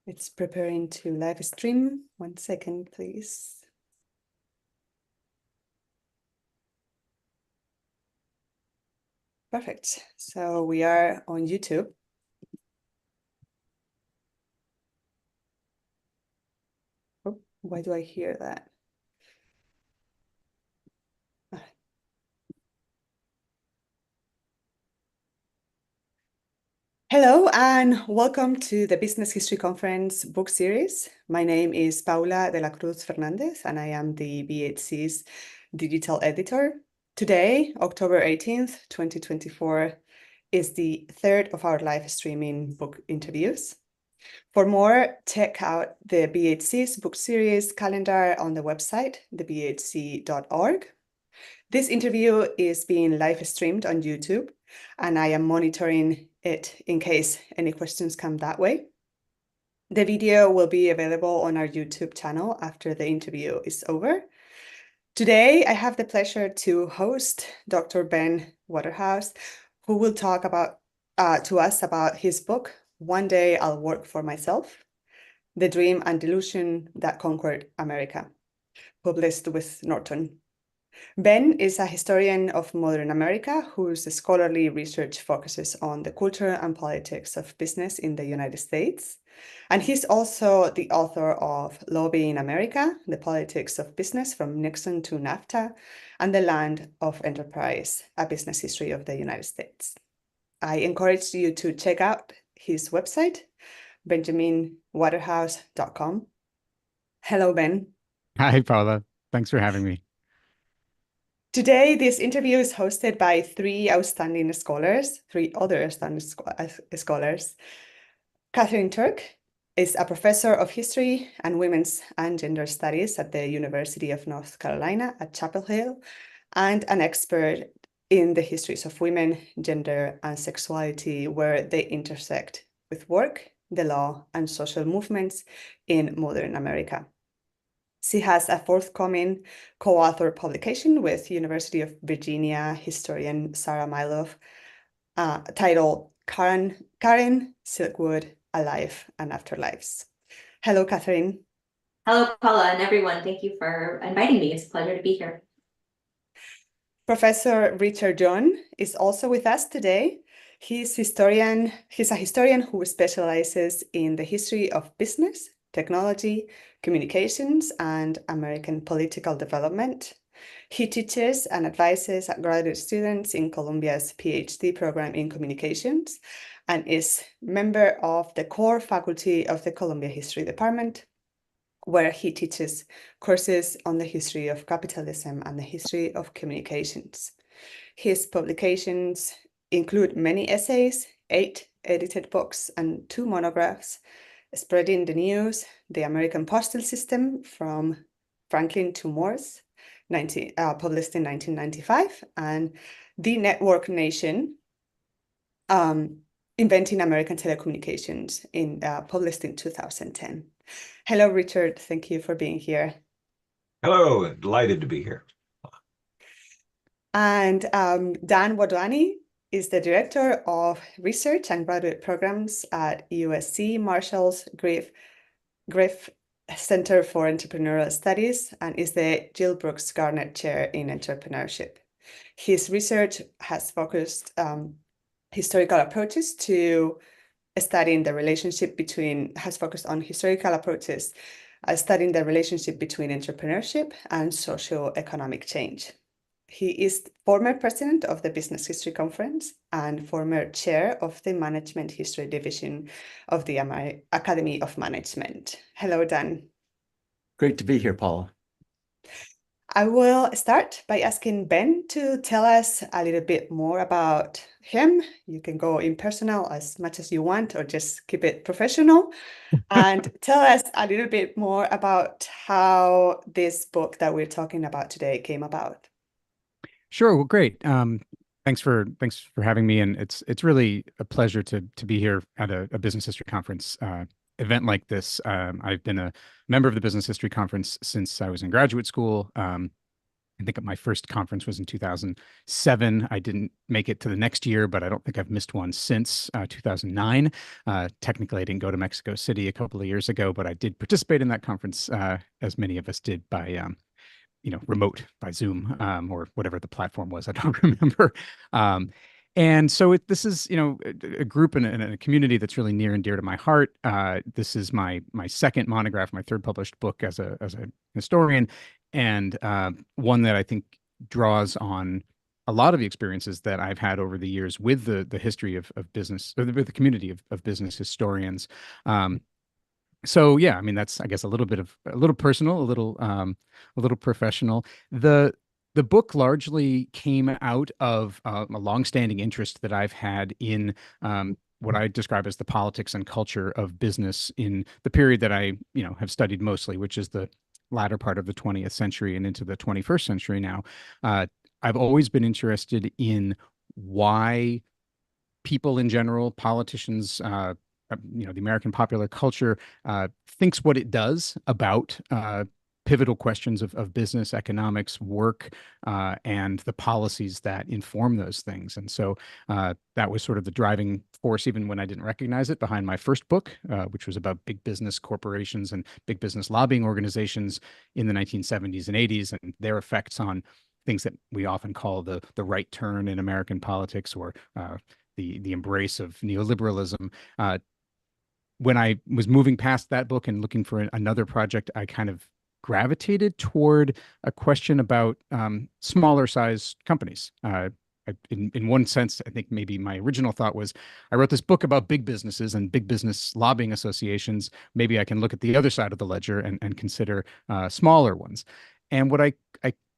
It's preparing to live stream. 1 second, please. Perfect. So we are on YouTube. Oh, why do I hear that? Hello and welcome to the Business History Conference book series. My name is Paula de la Cruz Fernandez and I am the BHC's digital editor. Today, October 18th, 2024, is the third of our live streaming book interviews. For more, check out the BHC's book series calendar on the website, thebhc.org. This interview is being live streamed on YouTube, and I am monitoring it in case any questions come that way. The video will be available on our YouTube channel after the interview is over. Today, I have the pleasure to host Dr. Ben Waterhouse, who will talk to us about his book, One Day I'll Work for Myself, The Dream and Delusion That Conquered America, published with Norton. Ben is a historian of modern America whose scholarly research focuses on the culture and politics of business in the United States. And he's also the author of Lobbying America, The Politics of Business from Nixon to NAFTA, and The Land of Enterprise, A Business History of the United States. I encourage you to check out his website, benjaminwaterhouse.com. Hello, Ben. Hi, Paula. Thanks for having me. Today, this interview is hosted by three other outstanding scholars. Katherine Turk is a professor of history and women's and gender studies at the University of North Carolina at Chapel Hill, and an expert in the histories of women, gender, and sexuality, where they intersect with work, the law, and social movements in modern America. She has a forthcoming co-author publication with University of Virginia historian Sarah Milov, titled Karen Silkwood, A Life and Afterlives. Hello, Katherine. Hello, Paula, and everyone. Thank you for inviting me. It's a pleasure to be here. Professor Richard John is also with us today. He's a historian who specializes in the history of business, technology, communications, and American political development. He teaches and advises graduate students in Columbia's PhD program in communications and is member of the core faculty of the Columbia History Department, where he teaches courses on the history of capitalism and the history of communications. His publications include many essays, 8 edited books, and 2 monographs, Spreading the News, The American Postal System from Franklin to Morse, published in 1995, and The Network Nation, Inventing American Telecommunications, published in 2010. Hello, Richard. Thank you for being here. Hello, delighted to be here. And Dan Wadhwani is the Director of Research and Graduate Programs at USC Marshall's Griff Center for Entrepreneurial Studies and is the Jill Brooks Garnett Chair in Entrepreneurship. His research has focused historical approaches to studying the relationship between, studying the relationship between entrepreneurship and socioeconomic change. He is former president of the Business History Conference and former chair of the Management History Division of the Academy of Management. Hello, Dan. Great to be here, Paula. I will start by asking Ben to tell us a little bit more about him. You can go impersonal as much as you want, or just keep it professional. And tell us a little bit more about how this book that we're talking about today came about. Sure. Well, great. Thanks for having me, and it's really a pleasure to be here at a business history conference event like this. I've been a member of the Business History Conference since I was in graduate school, and I think my first conference was in 2007. I didn't make it to the next year, but I don't think I've missed one since 2009. Technically, I didn't go to Mexico City a couple of years ago, but I did participate in that conference, as many of us did by remote, by Zoom, or whatever the platform was. I don't remember. And so this is, a group and a community that's really near and dear to my heart. This is my second monograph, my third published book as a historian, and one that I think draws on a lot of the experiences that I've had over the years with the history of business, or with the community of business historians. So yeah, I mean, that's, I guess, a little personal, a little professional. The book largely came out of a longstanding interest that I've had in what I describe as the politics and culture of business in the period that I, have studied mostly, which is the latter part of the 20th century and into the 21st century now. I've always been interested in why people in general, politicians, the American popular culture thinks what it does about pivotal questions of business, economics, work, and the policies that inform those things. And so that was sort of the driving force, even when I didn't recognize it, behind my first book, which was about big business corporations and big business lobbying organizations in the 1970s and 80s and their effects on things that we often call the right turn in American politics, or the embrace of neoliberalism. When I was moving past that book and looking for another project, I kind of gravitated toward a question about smaller size companies. In one sense, I think maybe my original thought was, I wrote this book about big businesses and big business lobbying associations. Maybe I can look at the other side of the ledger and consider smaller ones. And what I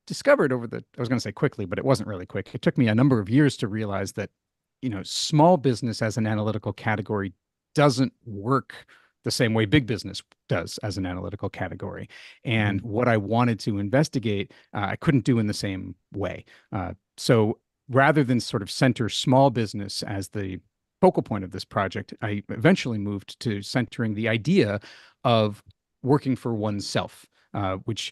discovered I was going to say quickly, but it wasn't really quick. It took me a number of years to realize that, small business as an analytical category doesn't work the same way big business does as an analytical category. And what I wanted to investigate, I couldn't do in the same way. So rather than sort of center small business as the focal point of this project, I eventually moved to centering the idea of working for oneself, which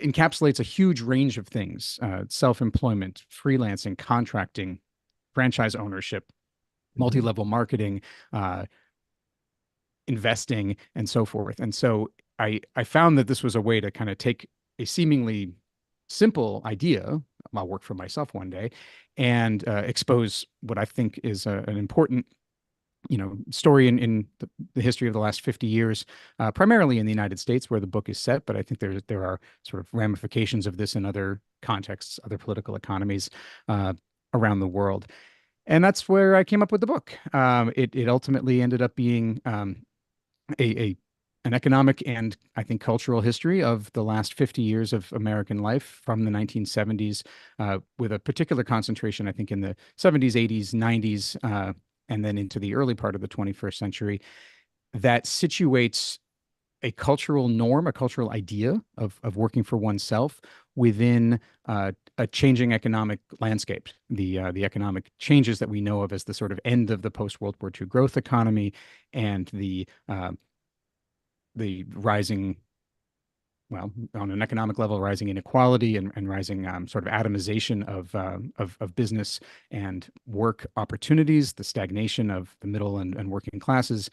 encapsulates a huge range of things: self-employment, freelancing, contracting, franchise ownership, multi-level marketing, investing, and so forth. And so I found that this was a way to kind of take a seemingly simple idea, I'll work for myself one day, and expose what I think is an important story in the history of the last 50 years, primarily in the United States where the book is set, but I think there are sort of ramifications of this in other contexts, other political economies around the world. And that's where I came up with the book. It ultimately ended up being an economic and, I think, cultural history of the last 50 years of American life from the 1970s, with a particular concentration, I think, in the 70s, 80s, 90s, and then into the early part of the 21st century, that situates a cultural norm, a cultural idea of working for oneself within a changing economic landscape, the economic changes that we know of as the sort of end of the post-World War II growth economy, and the rising, well, on an economic level, rising inequality and rising sort of atomization of business and work opportunities, the stagnation of the middle and working classes,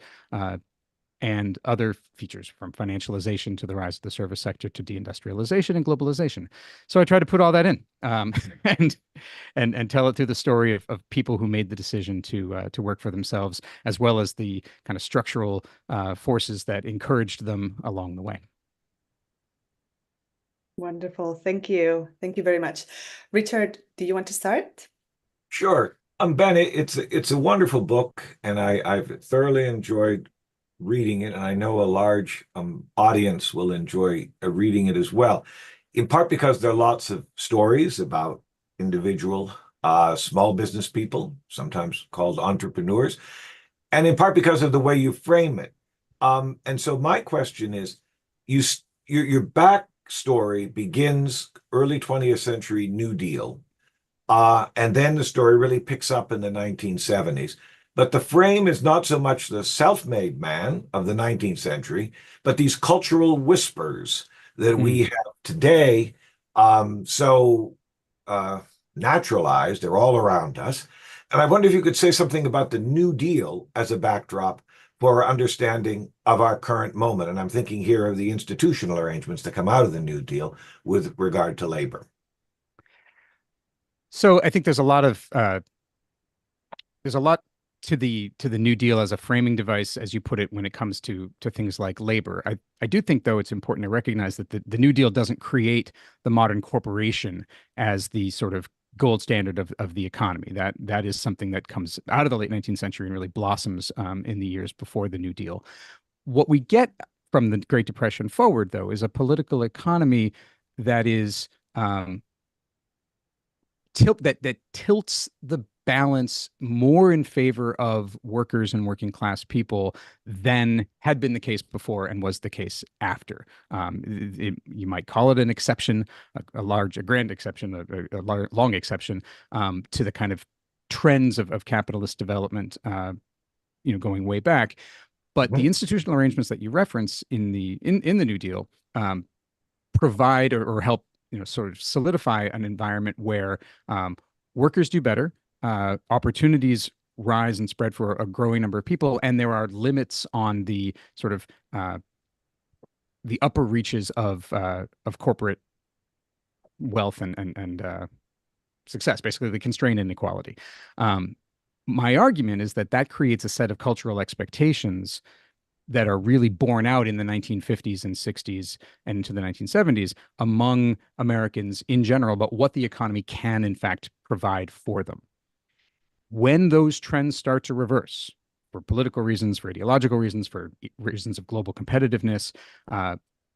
and other features, from financialization to the rise of the service sector to deindustrialization and globalization. So I try to put all that in, and tell it through the story of people who made the decision to work for themselves, as well as the kind of structural forces that encouraged them along the way. Wonderful. Thank you. Thank you very much. Richard, do you want to start? Sure. Ben, it's a wonderful book, and I've thoroughly enjoyed reading it, and I know a large audience will enjoy reading it as well, in part because there are lots of stories about individual small business people, sometimes called entrepreneurs, and in part because of the way you frame it. And so my question is, your backstory begins early 20th century New Deal, and then the story really picks up in the 1970s. But the frame is not so much the self-made man of the 19th century, but these cultural whispers that we have today, so naturalized. They're all around us. And I wonder if you could say something about the New Deal as a backdrop for our understanding of our current moment. And I'm thinking here of the institutional arrangements that come out of the New Deal with regard to labor. So I think there's a lot to the New Deal as a framing device, as you put it, when it comes to things like labor. I do think, though, it's important to recognize that the New Deal doesn't create the modern corporation as the sort of gold standard of the economy. That is something that comes out of the late 19th century and really blossoms in the years before the New Deal. What we get from the Great Depression forward, though, is a political economy that is that tilts the balance more in favor of workers and working class people than had been the case before and was the case after. You might call it an exception, a grand exception, a long exception to the kind of trends of capitalist development, going way back. But the institutional arrangements that you reference in the New Deal provide or help sort of solidify an environment where workers do better, opportunities rise and spread for a growing number of people, and there are limits on the sort of the upper reaches of corporate wealth and success. Basically, they constrain inequality. My argument is that creates a set of cultural expectations that are really borne out in the 1950s and 60s and into the 1970s among Americans in general about what the economy can, in fact, provide for them. When those trends start to reverse, for political reasons, for ideological reasons, for reasons of global competitiveness,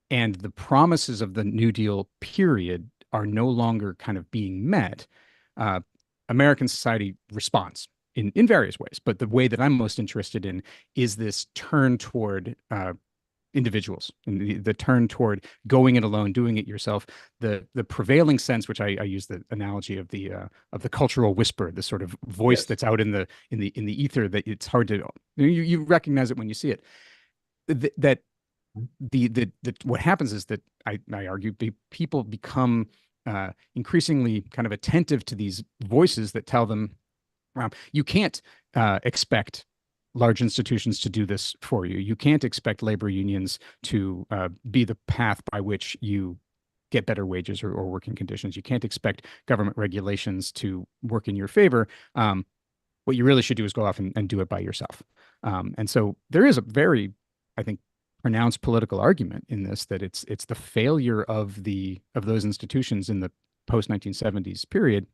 and the promises of the New Deal period are no longer kind of being met, American society responds in various ways. But the way that I'm most interested in is this turn toward individuals, and the turn toward going it alone, doing it yourself. The prevailing sense, which I use the analogy of the cultural whisper, the sort of voice that's out in the ether that it's hard to you recognize it when you see it. That what happens is that I argue people become increasingly kind of attentive to these voices that tell them you can't expect large institutions to do this for you. You can't expect labor unions to be the path by which you get better wages or working conditions. You can't expect government regulations to work in your favor. What you really should do is go off and do it by yourself. And so there is a very, I think, pronounced political argument in this that it's the failure of those institutions in the post 1970s period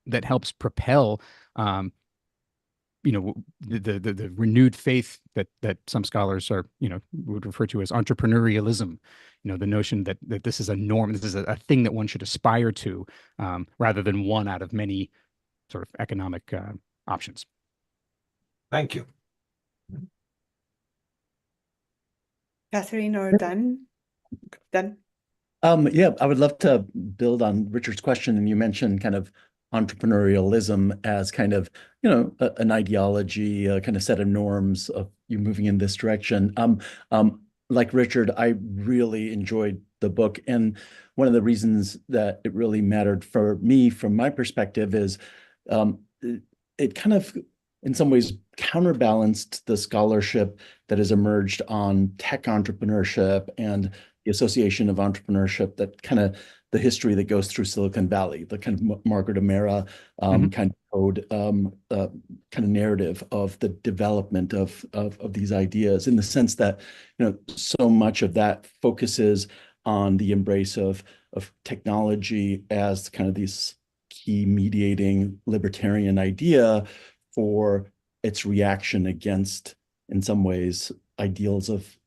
that helps propel the renewed faith that some scholars would refer to as entrepreneurialism, the notion that this is a norm, this is a thing that one should aspire to, rather than one out of many sort of economic options. Thank you. Katherine or Dan? Dan? Yeah, I would love to build on Richard's question. And you mentioned kind of entrepreneurialism as kind of, an ideology, a kind of set of norms of you moving in this direction. Like Richard, I really enjoyed the book. And one of the reasons that it really mattered for me, from my perspective, is it kind of, in some ways, counterbalanced the scholarship that has emerged on tech entrepreneurship and the association of entrepreneurship, that kind of the history that goes through Silicon Valley, the kind of Margaret O'Mara kind of code, kind of narrative of the development of these ideas, in the sense that, so much of that focuses on the embrace of technology as kind of this key mediating libertarian idea for its reaction against, in some ways, ideals of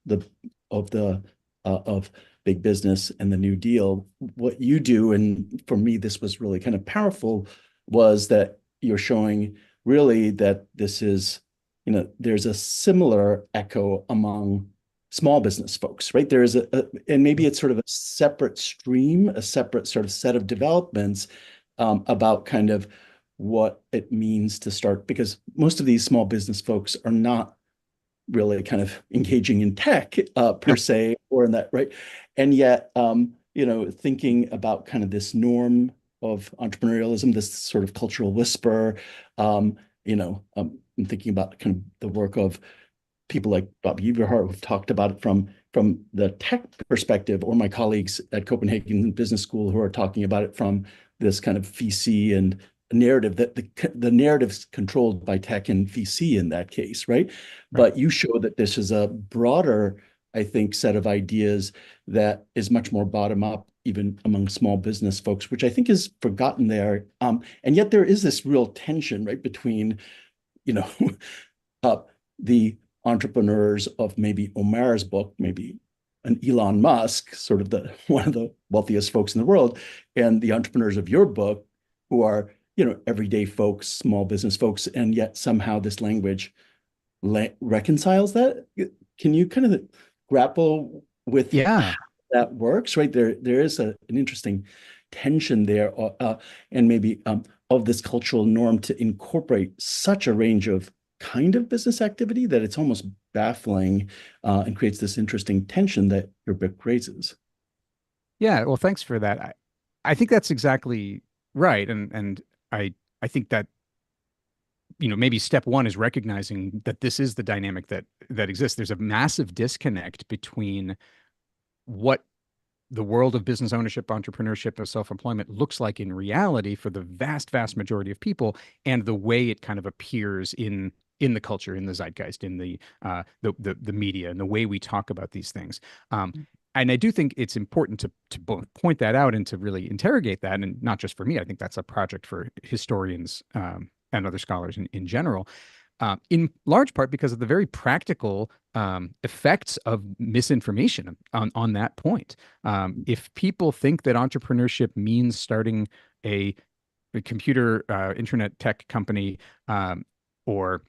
big business and the New Deal. What you do, and for me, this was really kind of powerful, was that you're showing really that this is, there's a similar echo among small business folks, right? There is and maybe it's sort of a separate stream, a separate sort of set of developments about kind of what it means to start, because most of these small business folks are not really kind of engaging in tech per se, or in that, right? And yet, thinking about kind of this norm of entrepreneurialism, this sort of cultural whisper. I'm thinking about kind of the work of people like Bob Everhart who've talked about it from the tech perspective, or my colleagues at Copenhagen Business School who are talking about it from this kind of VC and narrative, that the narrative's controlled by tech and VC in that case, right? But you show that this is a broader, I think, set of ideas that is much more bottom up, even among small business folks, which I think is forgotten there. And yet there is this real tension, right, between, the entrepreneurs of maybe Omar's book, maybe an Elon Musk, sort of one of the wealthiest folks in the world, and the entrepreneurs of your book, who are, everyday folks, small business folks, and yet somehow this language reconciles that. Can you kind of grapple with how that works, right? There is an interesting tension there, and maybe of this cultural norm to incorporate such a range of kind of business activity that it's almost baffling, and creates this interesting tension that your book raises. Yeah, well, thanks for that. I think that's exactly right, and I think that maybe step one is recognizing that this is the dynamic that exists. There's a massive disconnect between what the world of business ownership, entrepreneurship, and self-employment looks like in reality for the vast, vast majority of people, and the way it kind of appears in the culture, in the zeitgeist, in the media, and the way we talk about these things. And I do think it's important to both point that out and to really interrogate that, and not just for me. I think that's a project for historians and other scholars in general, in large part because of the very practical effects of misinformation on that point. If people think that entrepreneurship means starting a computer internet tech company, or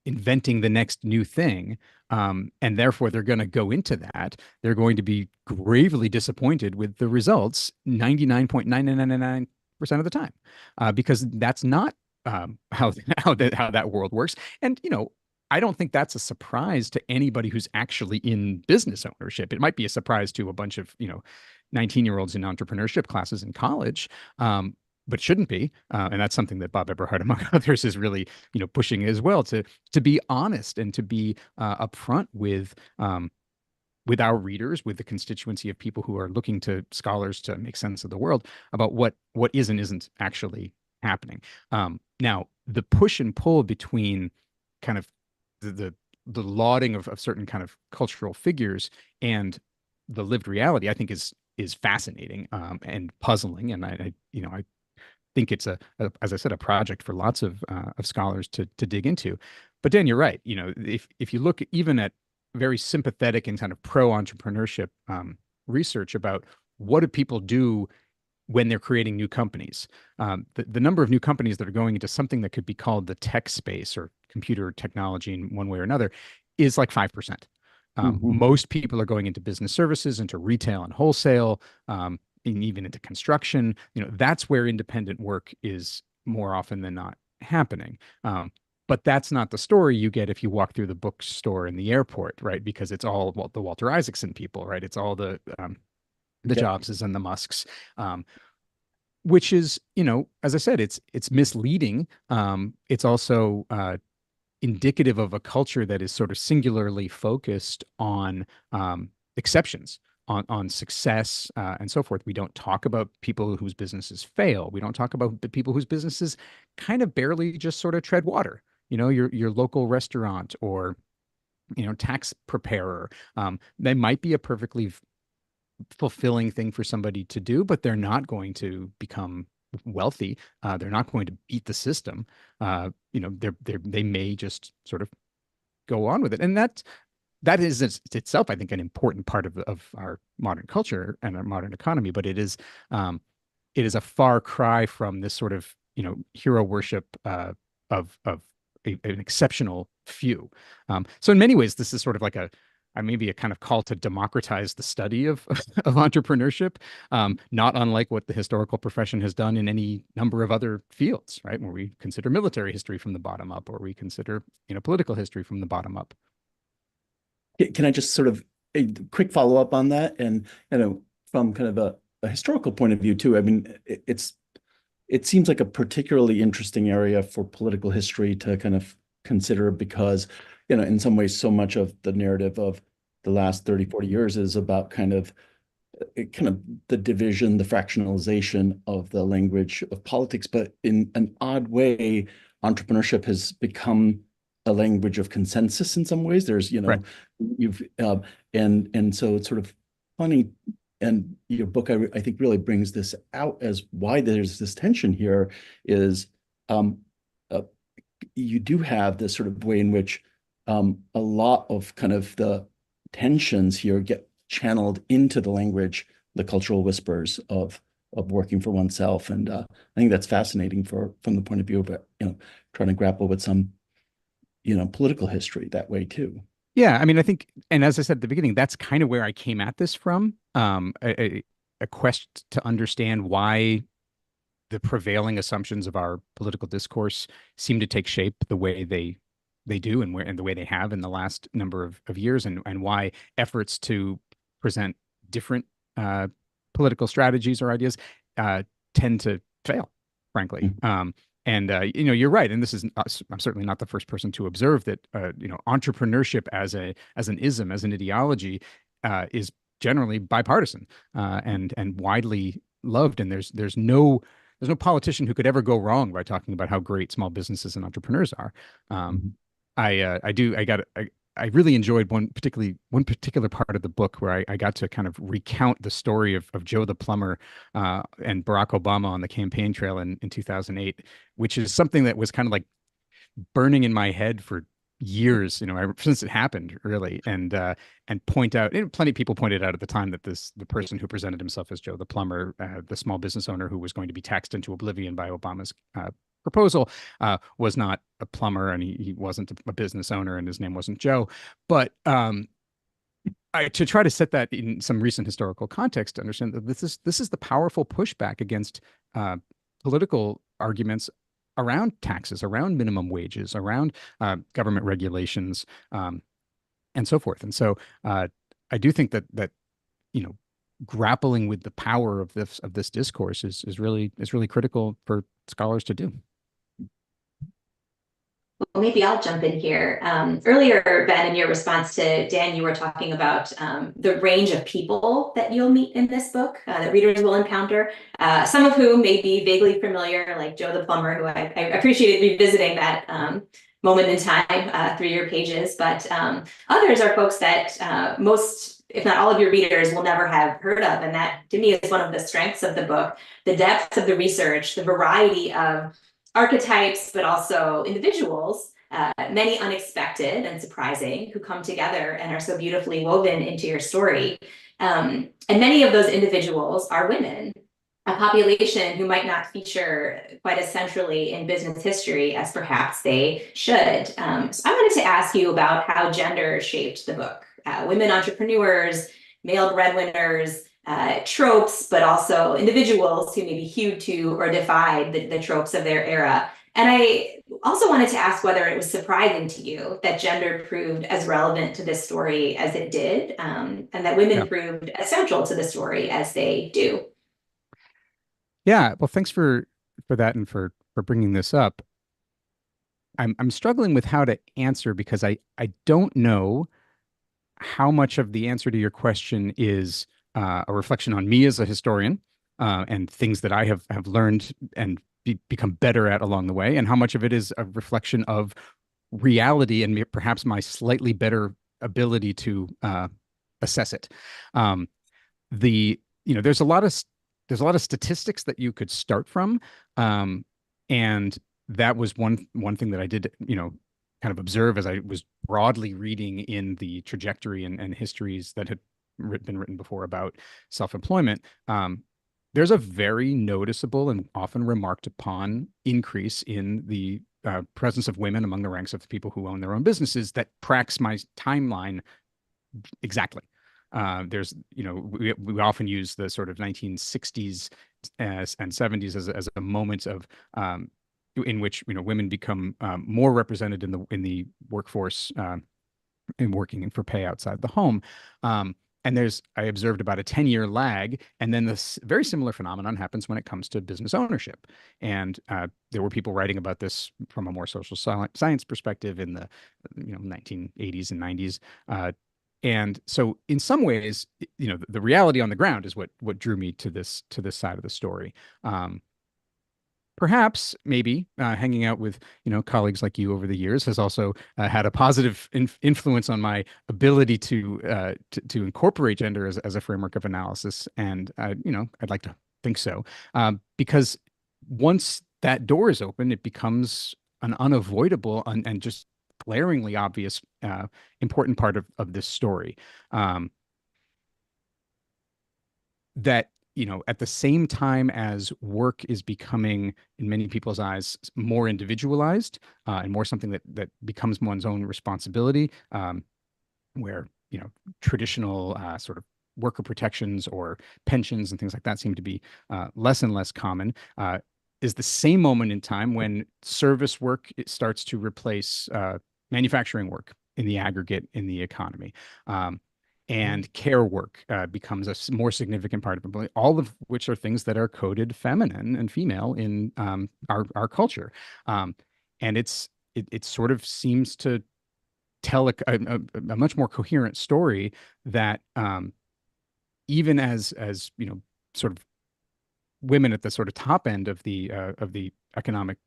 inventing the next new thing, and therefore they're going to go into that, they're going to be gravely disappointed with the results 99.9999% of the time, because that's not how that world works. And I don't think that's a surprise to anybody who's actually in business ownership. It might be a surprise to a bunch of 19-year-olds in entrepreneurship classes in college, but shouldn't be. And that's something that Bob Everhart, among others, is really pushing as well, to be honest and to be upfront with our readers, with the constituency of people who are looking to scholars to make sense of the world, about what is and isn't actually happening. Now, the push and pull between kind of the lauding of certain kind of cultural figures and the lived reality, I think is fascinating and puzzling. And I think it's as I said, a project for lots of scholars to dig into. But Dan, you're right. If you look even at very sympathetic and kind of pro-entrepreneurship research about what do people do when they're creating new companies, the number of new companies that are going into something that could be called the tech space or computer technology in one way or another is like 5%. Most people are going into business services, into retail and wholesale, and even into construction. That's where independent work is more often than not happening. But that's not the story you get if you walk through the bookstore in the airport, right? Because it's all the Walter Isaacson people, right? It's all the Jobses and the Musks, which is, as I said, it's misleading. It's also indicative of a culture that is sort of singularly focused on exceptions, on success, and so forth. We don't talk about people whose businesses fail. We don't talk about the people whose businesses kind of barely just sort of tread water. Your local restaurant or tax preparer. They might be a perfectly fulfilling thing for somebody to do, but they're not going to become wealthy. They're not going to beat the system. They may just sort of go on with it, and that is itself, I think, an important part of our modern culture and our modern economy. But it is a far cry from this sort of hero worship of an exceptional few. So in many ways, this is sort of like maybe a kind of call to democratize the study of entrepreneurship, not unlike what the historical profession has done in any number of other fields, right? Where we consider military history from the bottom up, or we consider political history from the bottom up. Can I just sort of a quick follow up on that? And from kind of a historical point of view too. I mean, it seems like a particularly interesting area for political history to kind of consider because, in some ways, so much of the narrative of the last 30, 40 years is about kind of the division, the fractionalization of the language of politics. But in an odd way, entrepreneurship has become a language of consensus in some ways. There's, Right. and so it's sort of funny. And your book, I think, really brings this out as why there's this tension here is you do have this sort of way in which a lot of kind of the tensions here get channeled into the language, the cultural whispers of working for oneself. And I think that's fascinating from the point of view of, trying to grapple with some, political history that way too. Yeah, I mean, I think, and as I said at the beginning, that's kind of where I came at this from, a quest to understand why the prevailing assumptions of our political discourse seem to take shape the way they do and the way they have in the last number of years, and why efforts to present different political strategies or ideas tend to fail, frankly. Mm-hmm. And you're right, and this is I'm certainly not the first person to observe that entrepreneurship as an ism, as an ideology, is generally bipartisan and widely loved, and there's no politician who could ever go wrong by talking about how great small businesses and entrepreneurs are. I really enjoyed one particular part of the book where I got to kind of recount the story of Joe the plumber and Barack Obama on the campaign trail in 2008, which is something that was kind of like burning in my head for years, since it happened, really, and point out. Plenty of people pointed out at the time that the person who presented himself as Joe the plumber, the small business owner who was going to be taxed into oblivion by Obama's proposal, was not a plumber, and he wasn't a business owner, and his name wasn't Joe. But to try to set that in some recent historical context, to understand that this is the powerful pushback against political arguments around taxes, around minimum wages, around government regulations, and so forth. And so I do think that grappling with the power of this discourse is really critical for scholars to do. Well, maybe I'll jump in here. Earlier, Ben, in your response to Dan, you were talking about the range of people that you'll meet in this book, that readers will encounter, some of whom may be vaguely familiar, like Joe the plumber, who I appreciated revisiting that moment in time through your pages. But others are folks that most, if not all of your readers, will never have heard of. And that, to me, is one of the strengths of the book, the depth of the research, the variety of archetypes, but also individuals, many unexpected and surprising, who come together and are so beautifully woven into your story. And many of those individuals are women, a population who might not feature quite as centrally in business history as perhaps they should. So I wanted to ask you about how gender shaped the book. Women entrepreneurs, male breadwinners, tropes, but also individuals who maybe hewed to or defied the tropes of their era. And I also wanted to ask whether it was surprising to you that gender proved as relevant to this story as it did, and that women proved as central to the story as they do. Yeah, well, thanks for that and for bringing this up. I'm struggling with how to answer because I don't know how much of the answer to your question is a reflection on me as a historian and things that I have learned and become better at along the way, and how much of it is a reflection of reality and perhaps my slightly better ability to assess it. There's a lot of statistics that you could start from, and that was one thing that I did, kind of observe as I was broadly reading in the trajectory and histories that had been written before about self-employment. There's a very noticeable and often remarked upon increase in the presence of women among the ranks of the people who own their own businesses that tracks my timeline exactly. We often use the sort of 1960s and 70s as a moment of in which women become more represented in the workforce and working for pay outside the home. And I observed about a 10-year lag. And then this very similar phenomenon happens when it comes to business ownership. And there were people writing about this from a more social science perspective in the 1980s and 90s. And so in some ways, the reality on the ground is what drew me to this side of the story. Perhaps maybe hanging out with colleagues like you over the years has also had a positive influence on my ability to incorporate gender as a framework of analysis, and I'd like to think so, because once that door is open, it becomes an unavoidable and just glaringly obvious important part of this story. That at the same time as work is becoming, in many people's eyes, more individualized and more something that becomes one's own responsibility, where traditional sort of worker protections or pensions and things like that seem to be less and less common, is the same moment in time when service work starts to replace manufacturing work in the aggregate in the economy. And care work becomes a more significant part of it, all of which are things that are coded feminine and female in our culture. And it sort of seems to tell a much more coherent story that even as sort of women at the sort of top end of the economic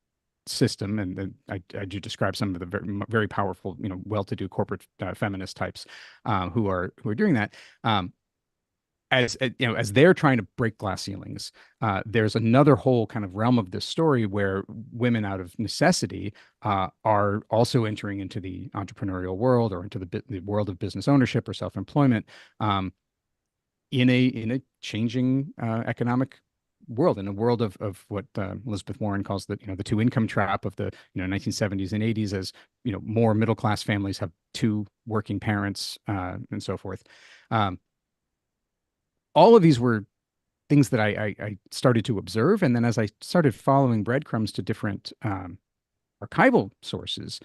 system, and I do describe some of the very, very powerful, well-to-do corporate feminist types who are doing that. As they're trying to break glass ceilings, there's another whole kind of realm of this story where women, out of necessity, are also entering into the entrepreneurial world or into the world of business ownership or self-employment, in a changing economic world, in a world of what Elizabeth Warren calls the two income trap of the 1970s and 80s, as more middle class families have two working parents and so forth. All of these were things that I started to observe, and then as I started following breadcrumbs to different archival sources,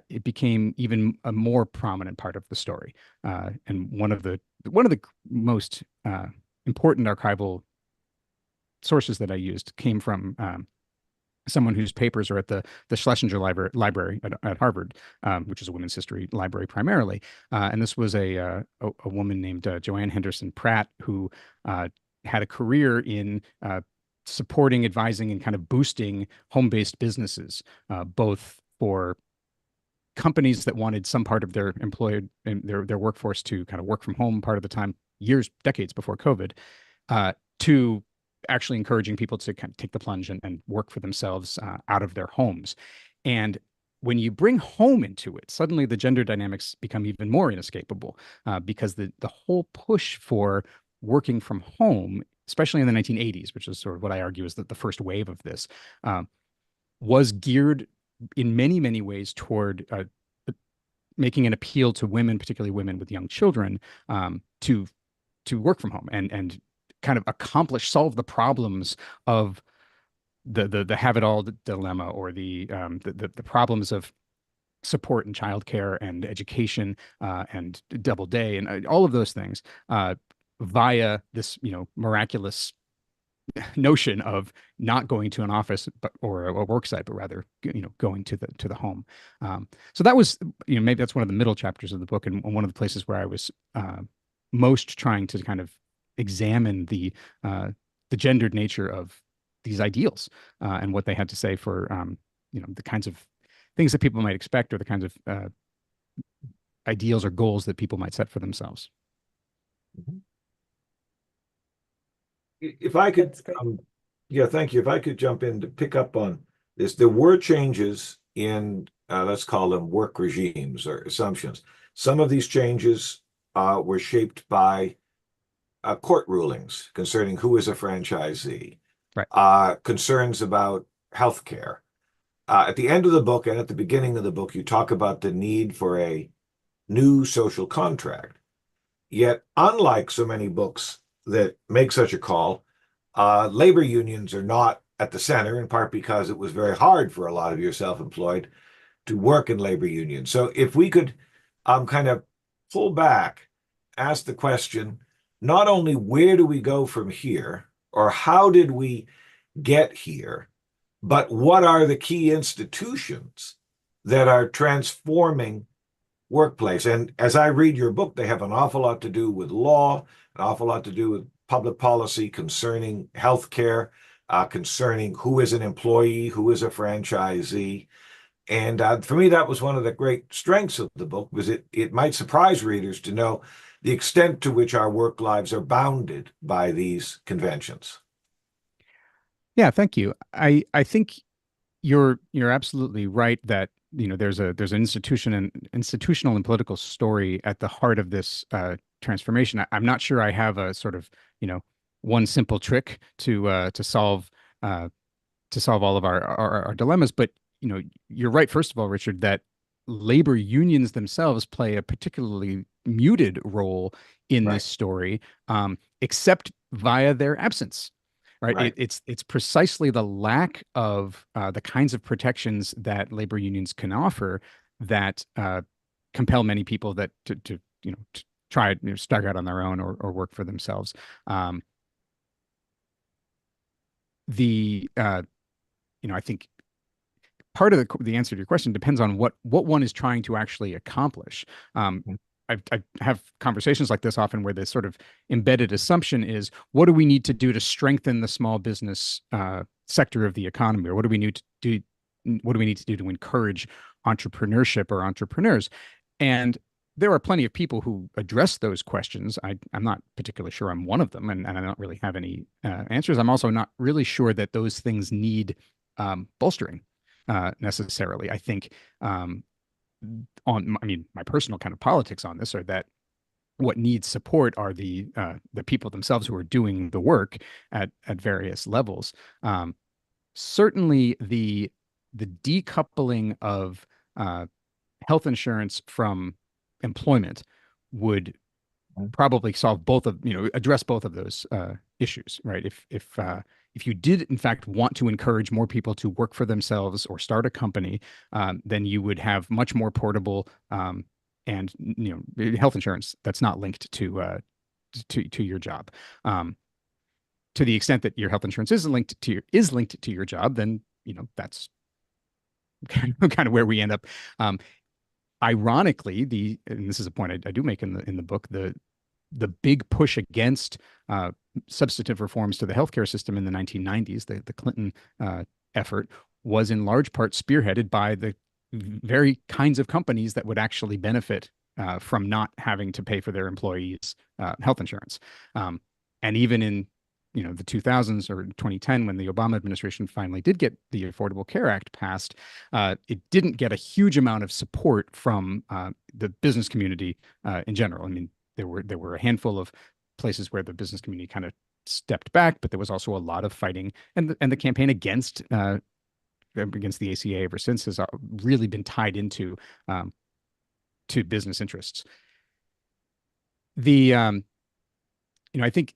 it became even a more prominent part of the story. And one of the most important archival sources that I used came from someone whose papers are at the Schlesinger Library at Harvard, which is a women's history library primarily. And this was a woman named Joanne Henderson Pratt, who had a career in supporting, advising, and kind of boosting home-based businesses, both for companies that wanted some part of their employed and their workforce to kind of work from home part of the time, decades before COVID, to actually encouraging people to kind of take the plunge and work for themselves out of their homes. And when you bring home into it, suddenly the gender dynamics become even more inescapable, because the whole push for working from home, especially in the 1980s, which is sort of what I argue is the first wave of this, was geared in many, many ways toward making an appeal to women, particularly women with young children, to work from home and kind of solve the problems of the have it all dilemma, or the problems of support and childcare and education and double day and all of those things via this miraculous notion of not going to an office or a work site, but rather going to the home. So that was maybe that's one of the middle chapters of the book, and one of the places where I was most trying to kind of examine the gendered nature of these ideals and what they had to say for the kinds of things that people might expect, or the kinds of ideals or goals that people might set for themselves. If I could, yeah, thank you. If I could jump in to pick up on this, there were changes in, let's call them work regimes or assumptions. Some of these changes were shaped by court rulings concerning who is a franchisee, right? Concerns about healthcare. At the end of the book and at the beginning of the book, you talk about the need for a new social contract. Yet, unlike so many books that make such a call, labor unions are not at the center, in part because it was very hard for a lot of your self-employed to work in labor unions. So if we could kind of pull back ask the question, not only where do we go from here, or how did we get here, but what are the key institutions that are transforming workplace? And as I read your book, they have an awful lot to do with law, an awful lot to do with public policy concerning healthcare, concerning who is an employee, who is a franchisee. And for me, that was one of the great strengths of the book, was it might surprise readers to know the extent to which our work lives are bounded by these conventions. Yeah, thank you. I think you're absolutely right that there's an institutional and political story at the heart of this transformation. I'm not sure I have a sort of one simple trick to solve all of our dilemmas, but you're right, first of all, Richard, that labor unions themselves play a particularly muted role in this story, except via their absence. Right. It's precisely the lack of the kinds of protections that labor unions can offer that compel many people to try start out on their own or work for themselves. I think part of the answer to your question depends on what one is trying to actually accomplish. I have conversations like this often where the sort of embedded assumption is, what do we need to do to strengthen the small business sector of the economy, or what do we need to do? What do we need to do to encourage entrepreneurship or entrepreneurs? And there are plenty of people who address those questions. I'm not particularly sure I'm one of them, and I don't really have any answers. I'm also not really sure that those things need bolstering necessarily. I think my personal kind of politics on this are that what needs support are the people themselves who are doing the work at various levels. Certainly, the decoupling of health insurance from employment would probably solve address both of those issues, right? If you did in fact want to encourage more people to work for themselves or start a company, then you would have much more portable and health insurance that's not linked to your job. To the extent that your health insurance is linked to your job, then that's kind of where we end up. Ironically, and this is a point I do make in the book, the big push against substantive reforms to the healthcare system in the 1990s, the Clinton effort, was in large part spearheaded by the very kinds of companies that would actually benefit from not having to pay for their employees' health insurance. And even in the 2000s or 2010, when the Obama administration finally did get the Affordable Care Act passed, it didn't get a huge amount of support from the business community in general. I mean, there were a handful of places where the business community kind of stepped back, but there was also a lot of fighting, and the campaign against the ACA ever since has really been tied into to business interests. I think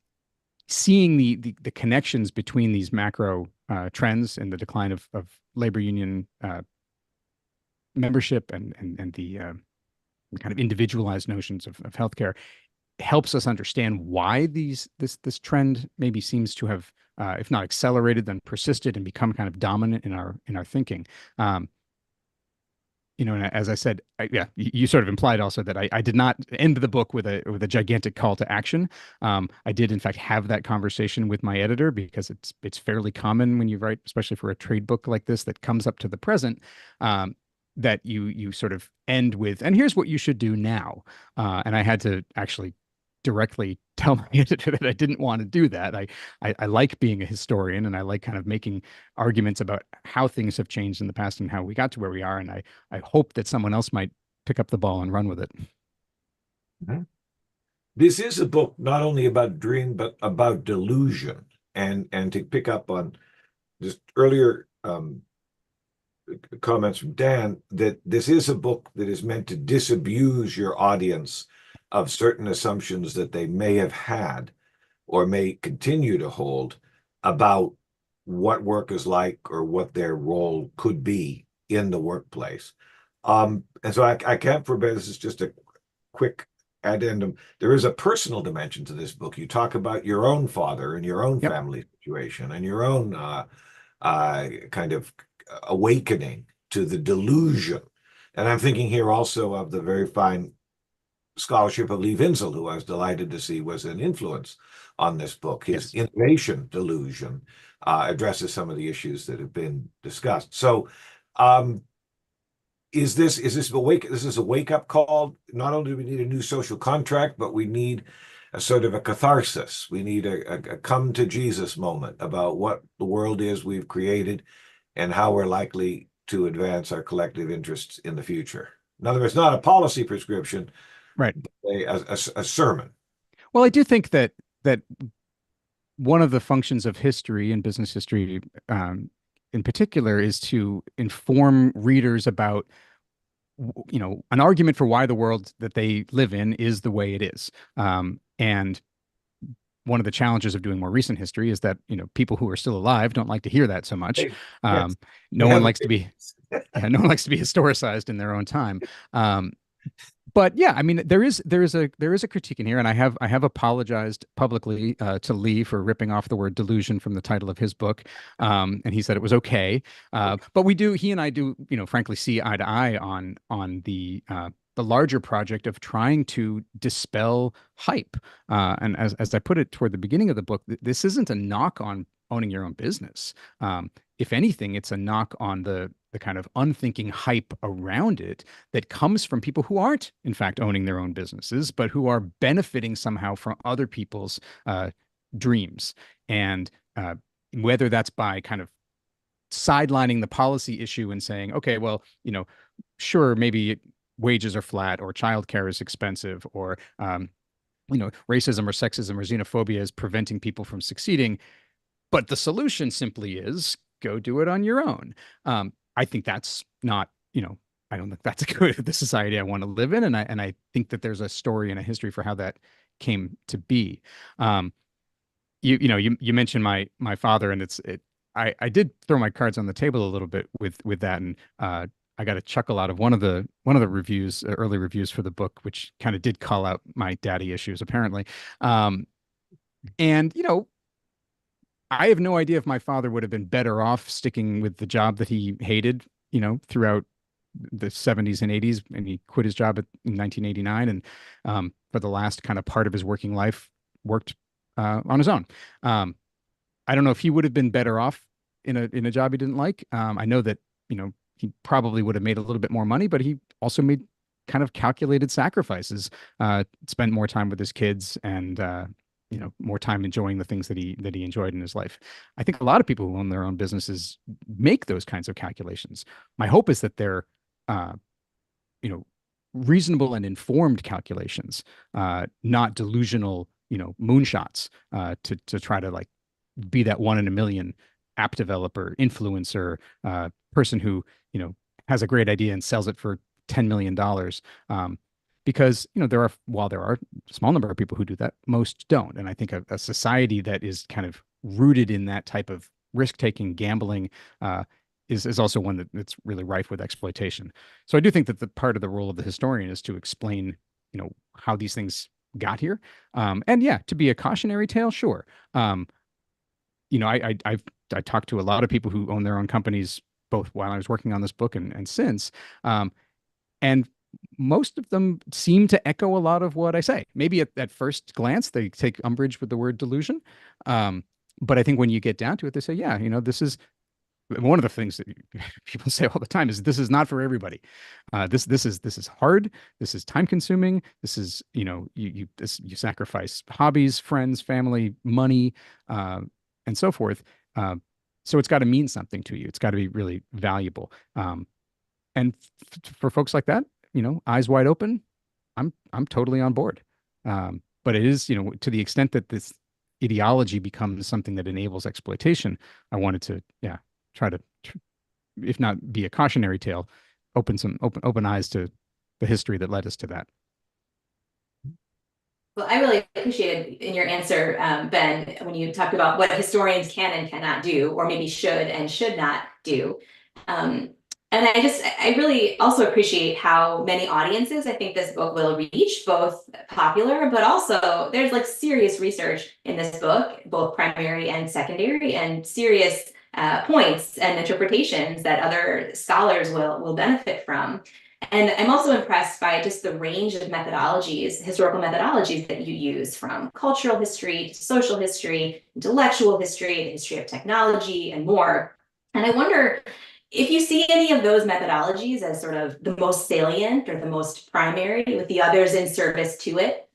seeing the connections between these macro trends and the decline of labor union membership and the kind of individualized notions of healthcare helps us understand why this trend maybe seems to have, if not accelerated, then persisted and become kind of dominant in our thinking. And as I said, you sort of implied also that I did not end the book with a gigantic call to action. I did, in fact, have that conversation with my editor, because it's fairly common when you write, especially for a trade book like this that comes up to the present, that you sort of end with, and here's what you should do now. And I had to actually directly tell my editor that I didn't want to do that. I like being a historian, and I like kind of making arguments about how things have changed in the past and how we got to where we are. And I hope that someone else might pick up the ball and run with it. Mm-hmm. This is a book not only about dream, but about delusion. And to pick up on just earlier comments from Dan, that this is a book that is meant to disabuse your audience of certain assumptions that they may have had or may continue to hold about what work is like or what their role could be in the workplace. And so I can't forbid, this is just a quick addendum, there is a personal dimension to this book. You talk about your own father and your own Yep. family situation and your own kind of awakening to the delusion. And I'm thinking here also of the very fine scholarship of Lee Winsel, who I was delighted to see was an influence on this book. His innovation delusion addresses some of the issues that have been discussed. So is this a wake-up call? Not only do we need a new social contract, but we need a sort of a catharsis. We need a come to Jesus moment about what the world is we've created and how we're likely to advance our collective interests in the future. In other words, not a policy prescription, right? A sermon. Well, I do think that one of the functions of history and business history, in particular, is to inform readers about, an argument for why the world that they live in is the way it is. And one of the challenges of doing more recent history is that, people who are still alive don't like to hear that so much. Yes. No one likes to be, no one likes to be historicized in their own time. But yeah, I mean, there is a critique in here, and I have apologized publicly to Lee for ripping off the word delusion from the title of his book, and he said it was okay. But he and I do, frankly, see eye to eye on the larger project of trying to dispel hype. And as I put it toward the beginning of the book, this isn't a knock on owning your own business. If anything, it's a knock on the kind of unthinking hype around it that comes from people who aren't, in fact, owning their own businesses, but who are benefiting somehow from other people's dreams. And whether that's by kind of sidelining the policy issue and saying, okay, well, sure, maybe wages are flat, or childcare is expensive, or racism or sexism or xenophobia is preventing people from succeeding, but the solution simply is go do it on your own. I think that's not, I don't think that's the society I want to live in. And I think that there's a story and a history for how that came to be. You mentioned my father, and I did throw my cards on the table a little bit with that. And I got a chuckle out of one of the reviews, early reviews for the book, which kind of did call out my daddy issues, apparently. And, I have no idea if my father would have been better off sticking with the job that he hated, throughout the 70s and 80s. And he quit his job in 1989. And for the last kind of part of his working life, worked on his own. I don't know if he would have been better off in a job he didn't like. I know that, he probably would have made a little bit more money, but he also made kind of calculated sacrifices, spent more time with his kids, and more time enjoying the things that he enjoyed in his life. I think a lot of people who own their own businesses make those kinds of calculations. My hope is that they're, reasonable and informed calculations, not delusional, moonshots, to try to like be that one in a million app developer, influencer, person who, has a great idea and sells it for $10 million. Because, while there are a small number of people who do that, most don't. And I think a society that is kind of rooted in that type of risk-taking, gambling, is also one that's really rife with exploitation. So I do think that the part of the role of the historian is to explain, how these things got here. And yeah, to be a cautionary tale, sure. I talked to a lot of people who own their own companies, both while I was working on this book and since. And most of them seem to echo a lot of what I say. Maybe at first glance, they take umbrage with the word delusion. But I think when you get down to it, they say, yeah, this is one of the things that people say all the time is this is not for everybody. This is hard. This is time consuming. This is, you sacrifice hobbies, friends, family, money, and so forth. So it's got to mean something to you. It's got to be really valuable. And for folks like that, eyes wide open, I'm totally on board. But it is, to the extent that this ideology becomes something that enables exploitation, I wanted to, try to, if not be a cautionary tale, open eyes to the history that led us to that. Well, I really appreciated in your answer, Ben, when you talked about what historians can and cannot do, or maybe should and should not do. And I really also appreciate how many audiences I think this book will reach, both popular, but also there's like serious research in this book, both primary and secondary, and serious points and interpretations that other scholars will benefit from. And I'm also impressed by just the range of methodologies, historical methodologies that you use, from cultural history to social history, intellectual history, the history of technology, and more. And I wonder if you see any of those methodologies as sort of the most salient or the most primary, with the others in service to it,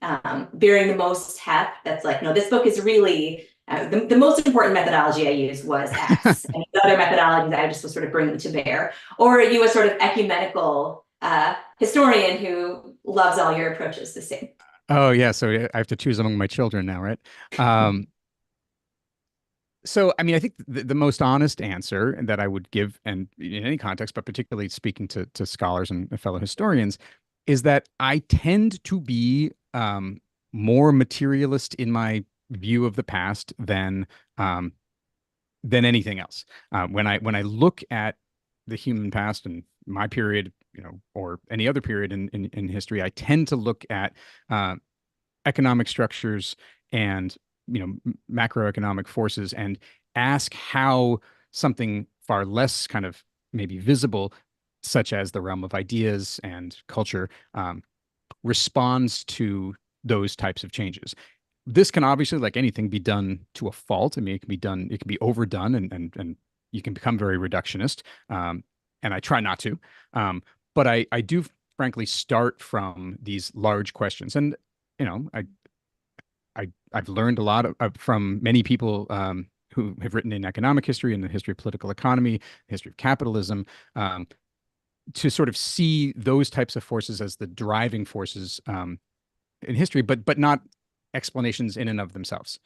bearing the most heft, that's like, no, this book is really, the most important methodology I used was X, and the other methodologies I just was sort of bringing to bear. Or are you a sort of ecumenical historian who loves all your approaches the same? Oh, yeah. So I have to choose among my children now, right? So, I mean, I think the most honest answer that I would give, and in any context, but particularly speaking to scholars and fellow historians, is that I tend to be more materialist in my view of the past than anything else. When I look at the human past and my period, or any other period in history, I tend to look at economic structures and macroeconomic forces and ask how something far less kind of maybe visible, such as the realm of ideas and culture, responds to those types of changes. This can obviously, like anything, be done to a fault. I mean, it can be overdone, and you can become very reductionist. And I try not to. But I do frankly start from these large questions. And, I've learned a lot from many people who have written in economic history and the history of political economy, history of capitalism, to sort of see those types of forces as the driving forces in history, but not explanations in and of themselves.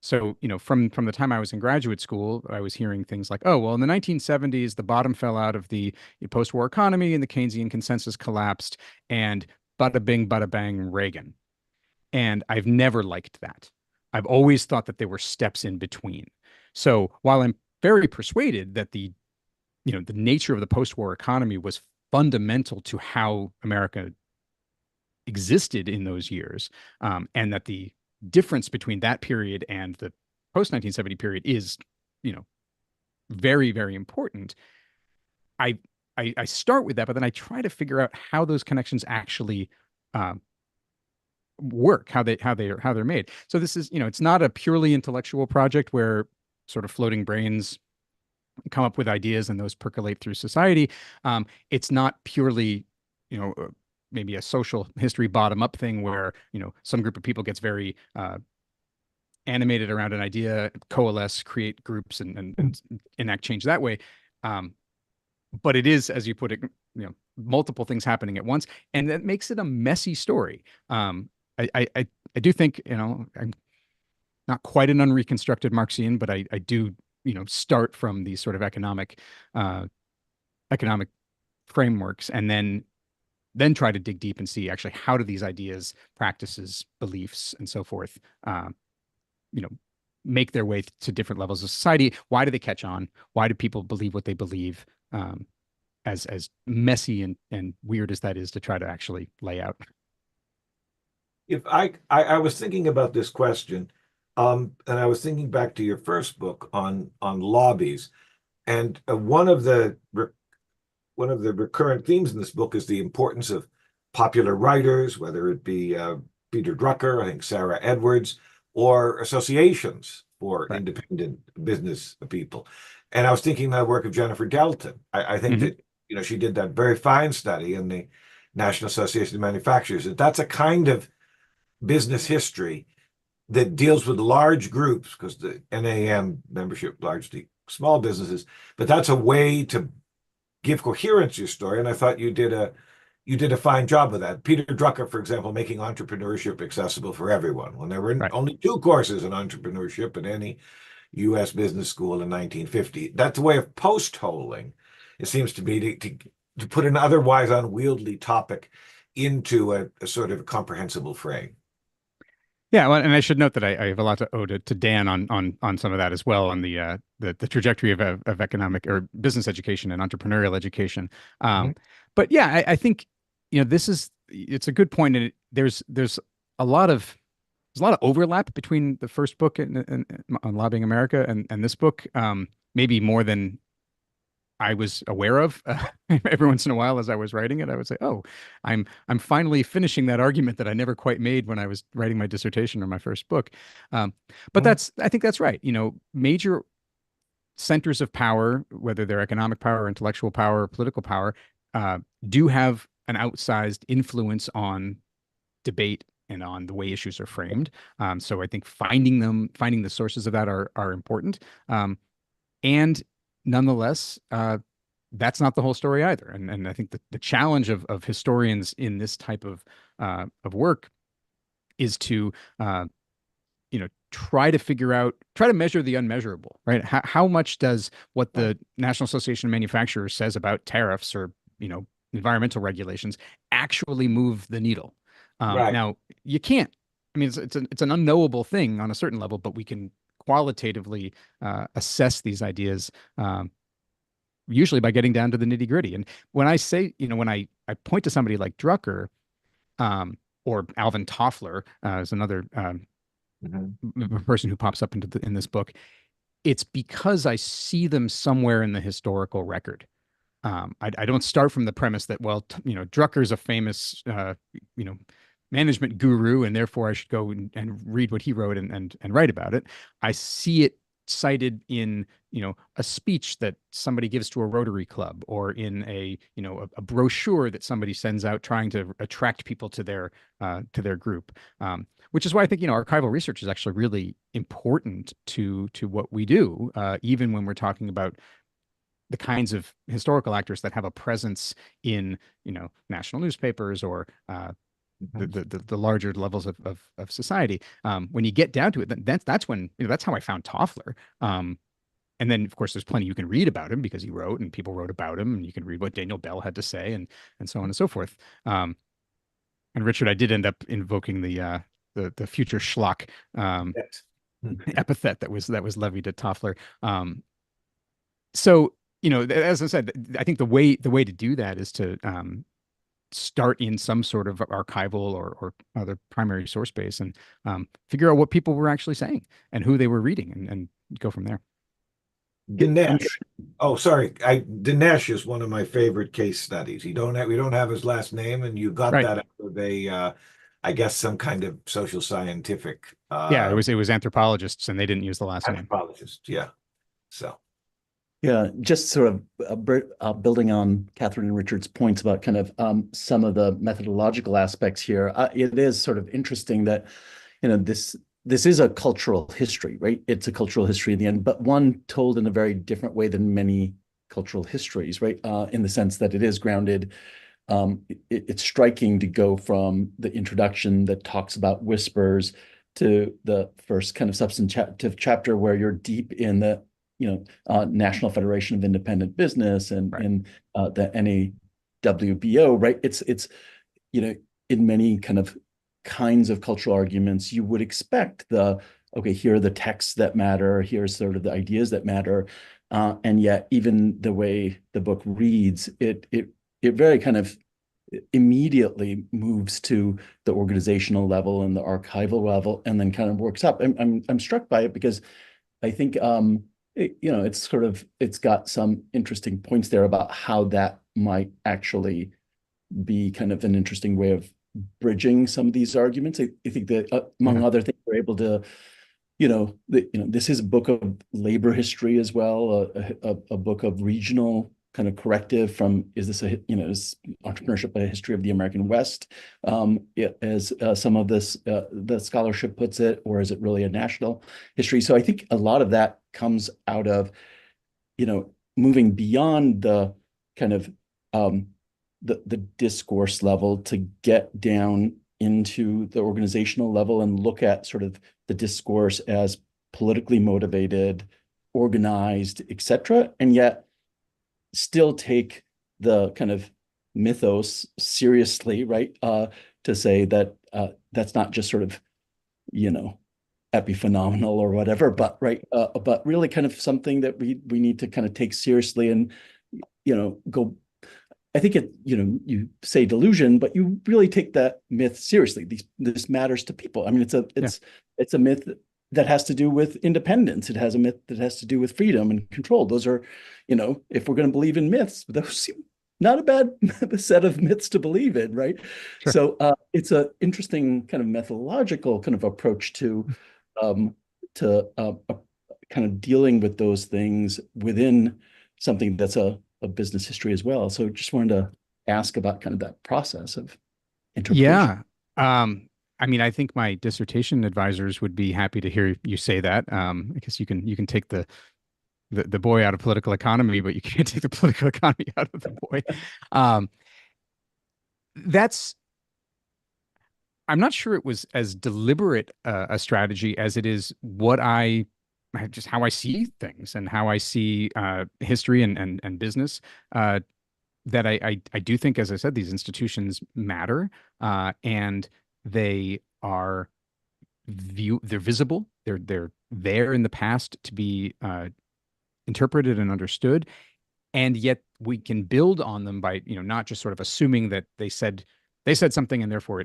So, from the time I was in graduate school, I was hearing things like, oh, well, in the 1970s, the bottom fell out of the post-war economy and the Keynesian consensus collapsed, and bada bing, bada bang, Reagan. And I've never liked that. I've always thought that there were steps in between. So while I'm very persuaded that the nature of the post-war economy was fundamental to how America existed in those years, and that the difference between that period and the post-1970 period is, very, very important. I start with that, but then I try to figure out how those connections actually work, how they're made. So this is, it's not a purely intellectual project where sort of floating brains come up with ideas and those percolate through society. It's not purely, maybe a social history bottom up thing where, some group of people gets very animated around an idea, coalesce, create groups, and enact change that way. But it is, as you put it, multiple things happening at once, and that makes it a messy story. I do think, I'm not quite an unreconstructed Marxian, but I do, start from these sort of economic frameworks, and then try to dig deep and see actually how do these ideas, practices, beliefs, and so forth, make their way to different levels of society. Why do they catch on? Why do people believe what they believe? As messy and weird as that is to try to actually lay out. If I was thinking about this question, and I was thinking back to your first book on lobbies, and one of the recurrent themes in this book is the importance of popular writers, whether it be Peter Drucker, I think Sarah Edwards, or associations for Right. independent business people. And I was thinking of the work of Jennifer Delton. I think that she did that very fine study in the National Association of Manufacturers. That's a kind of business history that deals with large groups, because the NAM membership largely small businesses, but that's a way to give coherence to your story. And I thought you did a fine job of that. Peter Drucker, for example, making entrepreneurship accessible for everyone, when there were Right. only 2 courses in entrepreneurship in any U.S. business school in 1950. That's a way of post-holing, it seems to be, to put an otherwise unwieldy topic into a sort of comprehensible frame. Yeah, well, and I should note that I have a lot to owe to Dan on some of that as well, on the trajectory of economic or business education and entrepreneurial education. Mhm. But yeah, I think it's a good point, and there's a lot of there's a lot of overlap between the first book and on Lobbying America and this book, maybe more than I was aware of. Every once in a while, as I was writing it, I would say, "Oh, I'm finally finishing that argument that I never quite made when I was writing my dissertation or my first book." Um, but Mhm. I think that's right. Major centers of power, whether they're economic power, intellectual power, or political power, uh, do have an outsized influence on debate and on the way issues are framed. So I think finding the sources of that are important. And nonetheless, that's not the whole story either. And I think the challenge of historians in this type of work is to try to measure the unmeasurable, right? How much does what the National Association of Manufacturers says about tariffs or environmental regulations actually move the needle? Right. Now you can't. I mean, it's an unknowable thing on a certain level, but we can qualitatively assess these ideas, usually by getting down to the nitty gritty. And when I say, when I point to somebody like Drucker, um, or Alvin Toffler, is another Mhm. person who pops up in this book, it's because I see them somewhere in the historical record. I don't start from the premise that, well, Drucker's a famous, you know, management guru, and therefore I should go and read what he wrote and write about it. I see it cited in, a speech that somebody gives to a Rotary Club, or in a brochure that somebody sends out trying to attract people to their group. Which is why I think, archival research is actually really important to what we do, even when we're talking about the kinds of historical actors that have a presence in, national newspapers, or Mhm. the larger levels of society. When you get down to it, that's when, that's how I found Toffler. And then, of course, there's plenty you can read about him because he wrote and people wrote about him, and you can read what Daniel Bell had to say, and so on and so forth. And Richard, I did end up invoking the future schlock Yes. epithet that was levied at Toffler. So, as I said, I think the way to do that is to start in some sort of archival or other primary source base, and figure out what people were actually saying and who they were reading, and go from there. Dinesh. Oh, sorry. Dinesh is one of my favorite case studies. We don't have his last name, and you got Right. that out of I guess some kind of social scientific Yeah, it was anthropologists, and they didn't use the last name. anthropologist. Yeah. So Yeah, just sort of building on Katherine and Richard's points about kind of some of the methodological aspects here. It is sort of interesting that, this is a cultural history, right? It's a cultural history in the end, but one told in a very different way than many cultural histories, right? In the sense that it is grounded. It's striking to go from the introduction that talks about whispers to the first kind of substantive chapter where you're deep in the National Federation of Independent Business and Right. in the NAWBO, right? It's in many kinds of cultural arguments, you would expect okay, here are the texts that matter, here's sort of the ideas that matter, and yet even the way the book reads, it very kind of immediately moves to the organizational level and the archival level, and then kind of works up. I'm struck by it because I think it's got some interesting points there about how that might actually be kind of an interesting way of bridging some of these arguments. I think that among other things, we're able to, this is a book of labor history as well, a book of regional kind of corrective from, is is entrepreneurship a history of the American West, as some of this, the scholarship puts it, or is it really a national history? So I think a lot of that comes out of, moving beyond the kind of the discourse level to get down into the organizational level and look at sort of the discourse as politically motivated, organized, etc., and yet still take the kind of mythos seriously, right? To say that that's not just sort of epiphenomenal or whatever, but but really kind of something that we need to kind of take seriously and go. I think you say delusion, but you really take that myth seriously. This matters to people. I mean, it's a myth that has to do with independence. It has a myth that has to do with freedom and control. Those are, if we're going to believe in myths, those seem not a bad set of myths to believe in, right? Sure. So it's an interesting kind of methodological kind of approach to kind of dealing with those things within something that's a business history as well. So just wanted to ask about kind of that process of interpretation. Yeah. I mean, I think my dissertation advisors would be happy to hear you say that. I guess you can take the boy out of political economy, but you can't take the political economy out of the boy. I'm not sure it was as deliberate a strategy as it is just how I see things and how I see history and business. That I do think, as I said, these institutions matter, and they're visible. They're there in the past to be interpreted and understood, and yet we can build on them by not just sort of assuming that they said something and therefore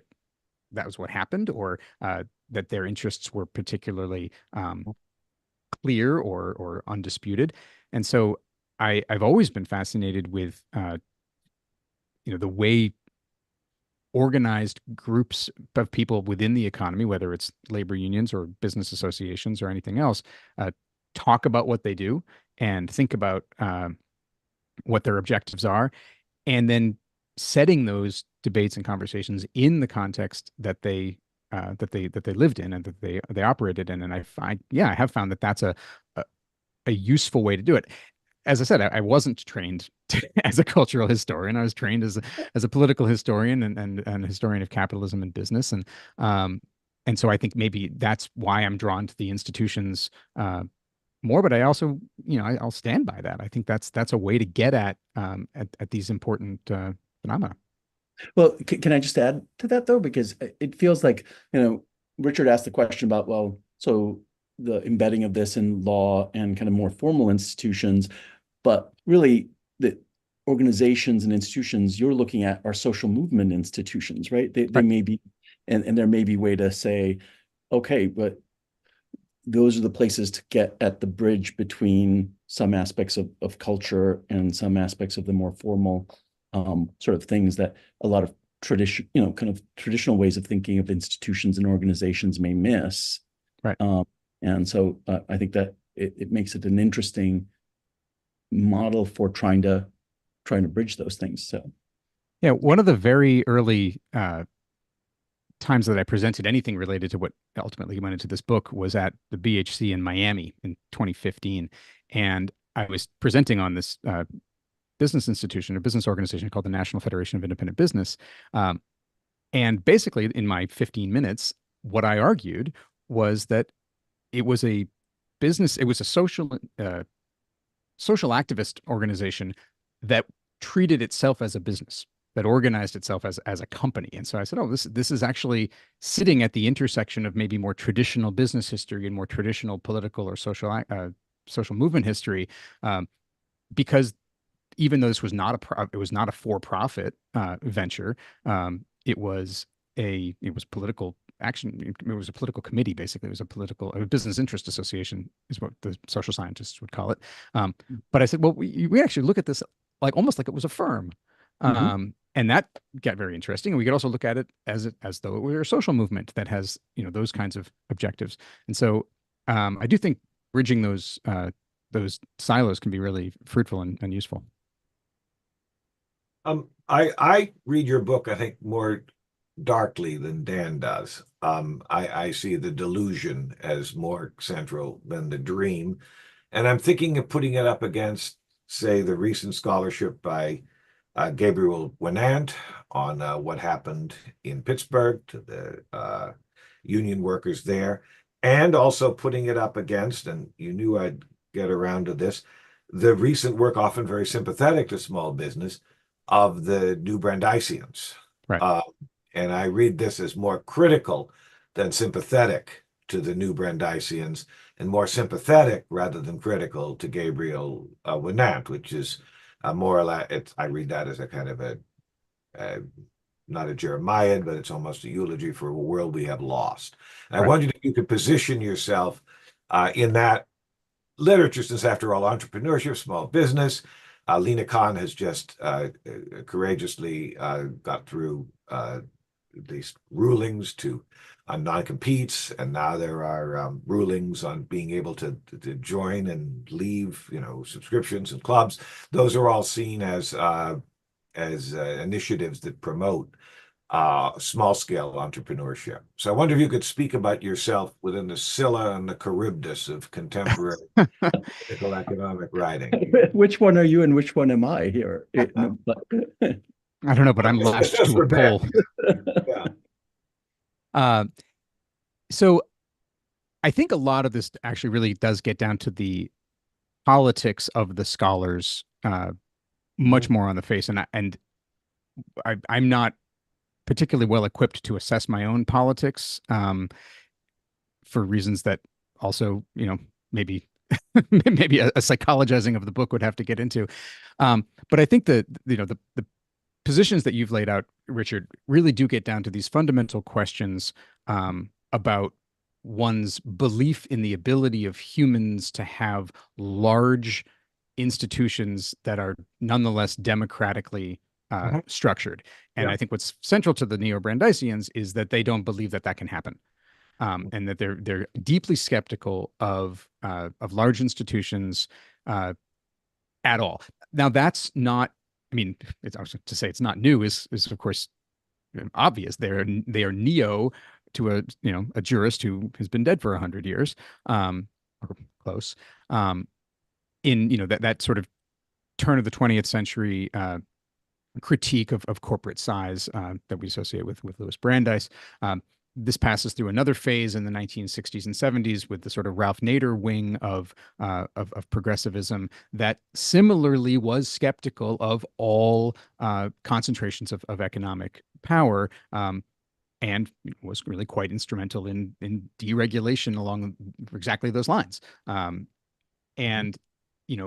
that was what happened, or that their interests were particularly clear or undisputed. And so I've always been fascinated with the way organized groups of people within the economy, whether it's labor unions or business associations or anything else, talk about what they do and think about what their objectives are, and then setting those debates and conversations in the context that they lived in and that they operated in. And I have found that that's a useful way to do it. As I said, I wasn't trained as a cultural historian. I was trained as a political historian and a historian of capitalism and business. And so I think maybe that's why I'm drawn to the institutions more. But I also, I'll stand by that. I think that's a way to get at these important phenomena. Well, can I just add to that though? Because it feels like, Richard asked the question about, well, so the embedding of this in law and kind of more formal institutions, but really the organizations and institutions you're looking at are social movement institutions, right? They may be, and there may be a way to say, okay, but those are the places to get at the bridge between some aspects of culture and some aspects of the more formal sort of things that a lot of traditional ways of thinking of institutions and organizations may miss. Right. And so I think that it makes it an interesting model for trying to bridge those things. So, yeah, one of the very early times that I presented anything related to what ultimately went into this book was at the BHC in Miami in 2015, and I was presenting on this business institution or business organization called the National Federation of Independent Business, and basically in my 15 minutes, what I argued was that it was a social activist organization that treated itself as a business, that organized itself as a company. And so I said, oh, this is actually sitting at the intersection of maybe more traditional business history and more traditional political or social movement history, because even though this was not a for-profit venture, it was political action. It was a political committee, basically. It was a business interest association is what the social scientists would call it. But I said, well, we actually look at this almost like it was a firm. And that got very interesting. And we could also look at it as though it were a social movement that has, those kinds of objectives. And so I do think bridging those silos can be really fruitful and useful. I read your book, I think, more darkly than Dan does. I see the delusion as more central than the dream. And I'm thinking of putting it up against, say, the recent scholarship by Gabriel Winant on what happened in Pittsburgh to the union workers there, and also putting it up against, and you knew I'd get around to this, the recent work, often very sympathetic to small business, of the New Brandeisians. Right. And I read this as more critical than sympathetic to the new Brandeisians, and more sympathetic rather than critical to Gabriel Winant, which is more or less, I read that as a kind of a not a Jeremiad, but it's almost a eulogy for a world we have lost. And I wondered if you could position yourself in that literature, since after all, entrepreneurship, small business. Lena Khan has just courageously got through these rulings on non-competes, and now there are rulings on being able to join and leave, subscriptions and clubs. Those are all seen as initiatives that promote small-scale entrepreneurship. So I wonder if you could speak about yourself within the Scylla and the Charybdis of contemporary political economic writing. Which one are you and which one am I here? I don't know, but I'm lashed to a pole. Yeah. So I think a lot of this actually really does get down to the politics of the scholars much more on the face. And I'm not particularly well equipped to assess my own politics for reasons that also, maybe maybe a psychologizing of the book would have to get into. But I think the positions that you've laid out, Richard, really do get down to these fundamental questions about one's belief in the ability of humans to have large institutions that are nonetheless democratically structured. And I think what's central to the Neo-Brandeisians is that they don't believe that that can happen. And that they're deeply skeptical of large institutions at all. Now, that's not, to say it's not new is of course obvious. They are neo to a jurist who has been dead for 100 years, or close. In that sort of turn of the 20th century critique of corporate size that we associate with Louis Brandeis. This passes through another phase in the 1960s and 70s with the sort of Ralph Nader wing of progressivism that similarly was skeptical of all concentrations of economic power, and was really quite instrumental in deregulation along exactly those lines. And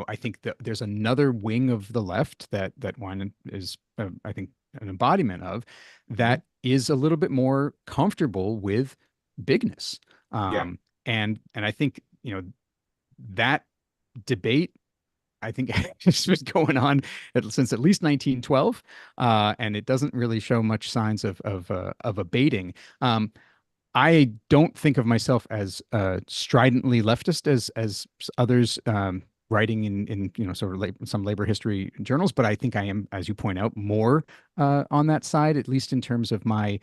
I think that there's another wing of the left that one is, I think, an embodiment of, that is a little bit more comfortable with bigness. And I think, that debate, I think, has been going on since at least 1912, and it doesn't really show much signs of abating. I don't think of myself as stridently leftist as others writing in sort of some labor history journals, but I think I am, as you point out, more on that side, at least in terms of my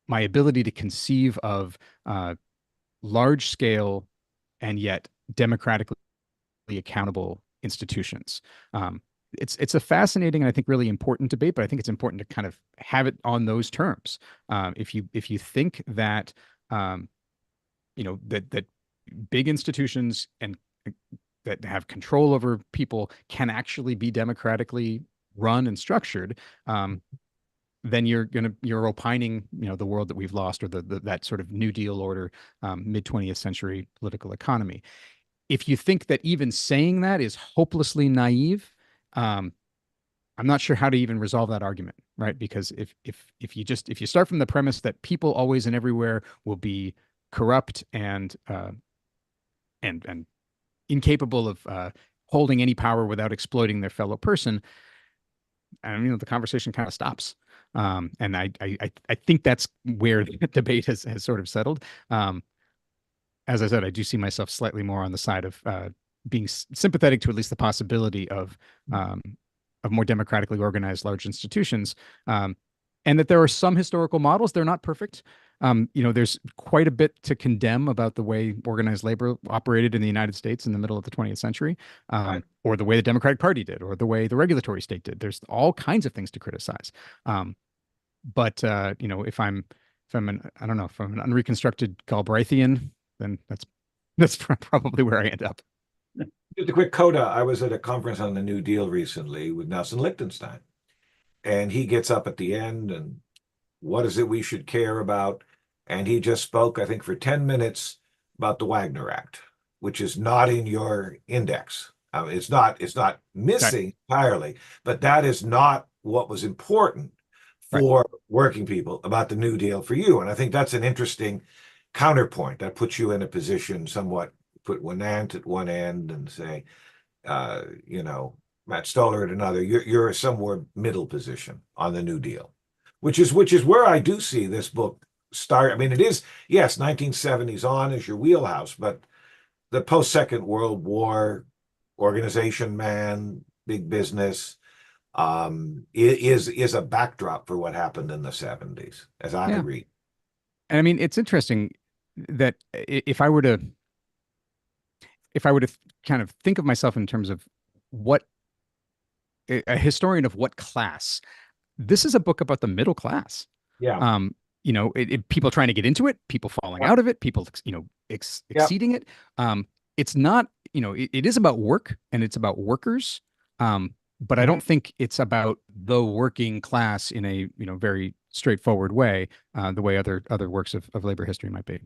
my ability to conceive of large scale and yet democratically accountable institutions. It's a fascinating and I think really important debate, but I think it's important to kind of have it on those terms. If you think that that big institutions and that have control over people can actually be democratically run and structured, then you're opining, the world that we've lost, or that sort of New Deal order, mid 20th century political economy. If you think that even saying that is hopelessly naive, I'm not sure how to even resolve that argument, right? Because if you start from the premise that people always and everywhere will be corrupt and incapable of holding any power without exploiting their fellow person, and the conversation kind of stops. And I think that's where the debate has sort of settled. As I said, I do see myself slightly more on the side of being sympathetic to at least the possibility of more democratically organized large institutions, and that there are some historical models. They're not perfect. There's quite a bit to condemn about the way organized labor operated in the United States in the middle of the 20th century, or the way the Democratic Party did, or the way the regulatory state did. There's all kinds of things to criticize. But if I'm an unreconstructed Galbraithian, then that's probably where I end up. Just a quick coda. I was at a conference on the New Deal recently with Nelson Lichtenstein, and he gets up at the end and what is it we should care about? And he just spoke, I think, for 10 minutes about the Wagner Act, which is not in your index. It's not missing entirely, but that is not what was important for working people about the New Deal for you. And I think that's an interesting counterpoint that puts you in a position somewhat, put one ant at one end and say, Matt Stoller at another. You're a somewhere middle position on the New Deal, which is where I do see this book start. I mean, it is, yes, 1970s on is your wheelhouse, but the post-Second World War organization man, big business, is a backdrop for what happened in the 70s, as I read. And I mean, it's interesting that if I were to kind of think of myself in terms of what a historian of what class, this is a book about the middle class. Yeah. People trying to get into it, people falling out of it, people, exceeding it. It's not, it is about work and it's about workers. But I don't think it's about the working class in a, very straightforward way, the way other works of labor history might be.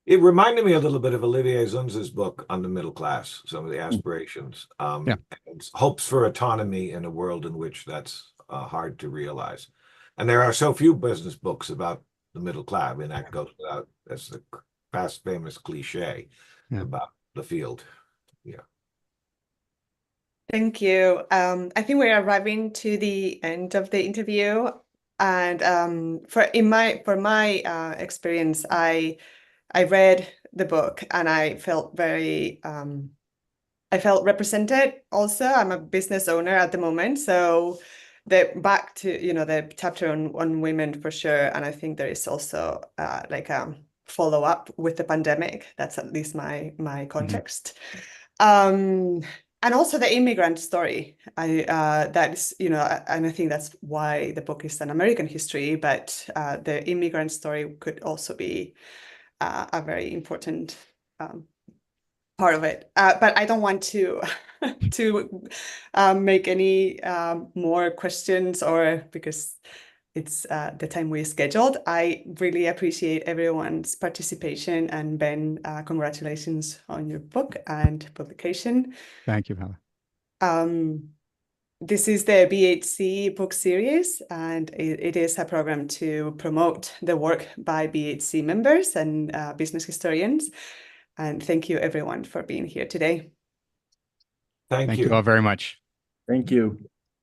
It reminded me a little bit of Olivier Zunz's book on the middle class, some of the aspirations, and hopes for autonomy in a world in which that's hard to realize. And there are so few business books about the middle class. I mean, that goes without, that's the past famous cliche about the field. Yeah. Thank you. I think we're arriving to the end of the interview, and for my experience, I read the book and I felt very I felt represented. Also, I'm a business owner at the moment, so back to the chapter on women for sure, and I think there is also like a follow up with the pandemic. That's at least my context. And also the immigrant story. That's, and I think that's why the book is an American history, but the immigrant story could also be a very important part of it. But I don't want to make any more questions, or because it's the time we scheduled. I really appreciate everyone's participation, and Ben, congratulations on your book and publication. Thank you, Paula. This is the BHC book series, and it is a program to promote the work by BHC members and business historians. And thank you, everyone, for being here today. Thank you. Thank you all very much. Thank you.